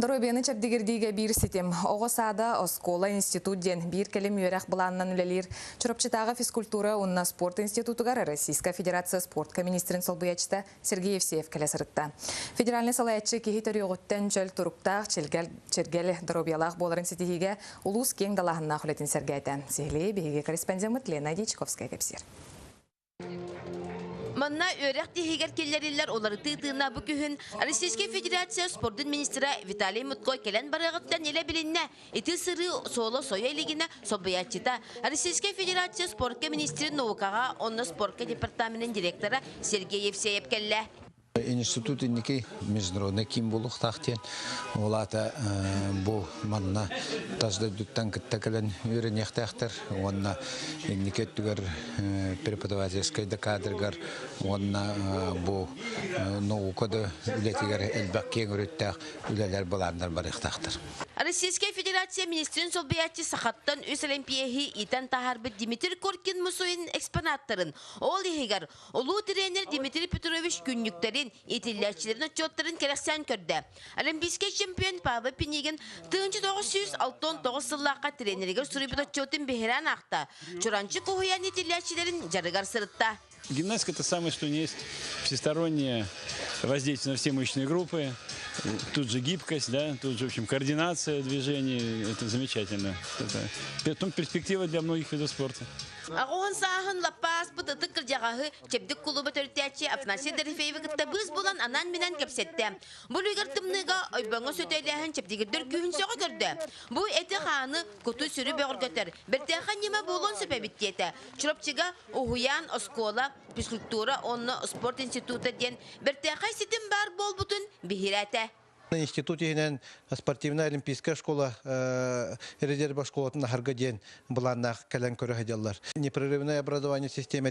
Дорobiyany çepdigirdiğe bir sitim. Oğosada Oskola institutden bir kelem yörek bulannan ülelir. Çorapçıtağı fizkultura unna sport institutugar Российская Федерация спортка министрин солбуячта Сергей Евсеев келесірітті. Федеральный салаятчы кехи төріғыттен жөл тұруқтақ чергел Доробиялақ боларын сетихиге улус кең далағынна құлетін сергайты. Сехлей бейге корреспондент Лена Дичковская кепсер. Манна örek dihiger kelleriller oları tığtığına bu kühün Российская Федерация спорттun ministri Виталий Мутко kelen barağıttan ele bilinne eti sırrı solo soya eligine sobayatçıda Российская Федерация спортка ministri Новукаға onunla спортка департаментinin direktörü Сергей Евсеев kelle. Институт инники международный кимбулук тахтен олата бу манна тазда дуттан кыттакалан үйренехтахтар онна инникеттүгөр преподавательский кадргар онна бу наукада үлетигер элбаккен өрөттак үлелер баландар барыктахтар. Российская Федерация министрин солбиятчы сахаттан өс олимпияхи итен тахарбы Дмитрий Коркин мусуин экспонаттарын ол ехигер олу тренер Дмитрий Петрович күннүктерин итиллячилерин отчеттарын керексен көрді. Олимпийский чемпион Павел Пенигин 1969 сыллаққа тренерігер сурыбыт отчетін бехеран ақта. Чуранчы кухуян итиллячилерин жарыгар сырытта. Гимнастика – это самое, что не есть всестороннее воздействие на все мышечные группы. Тут же гибкость, да, тут же, в общем, координация движений. Это замечательно. Это перспектива для многих видов спорта. Ағуын сағын лапас бұтыты кіржағағы чепдік құлыбы төрттәтші Афнасия Дәрифееві күтті бұз болан анан менен кепсетті. Бұл үйгір тымныға ойбаңы сөтейләхін чепдігірдір күйін соғы көрді. Бұл әті қаны күті сүрі бөғір көтір. Біртәқі неме болуын сөпәбіттеті. Чұрапчыға ұхуян Оскола физкультура онны спорт институты ден біртәқі сетім бар бол бұтын бігіреті. В институте спортивная олимпийская школа, резервная школа на Харгаден была на Калянкуре-Хадяллар. Непрерывное образование системы,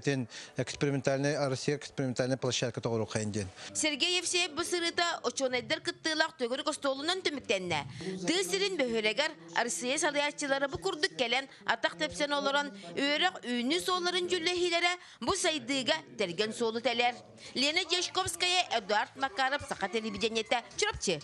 экспериментальная Россия, экспериментальная площадка того Ханден. Сергей Евсеев бусырыта очонайдар кыттылак төгөр костолунан төмүктенне. Тысырын бөхөрегер Россия салаятчылары бу курдук келен атак тепсен олорон өрөк үйнү соларын жүллехилере бу сайдыга терген солу телер. Лена Дичковская, Эдуард Макаров, Саха телевидениете. Чурапчы.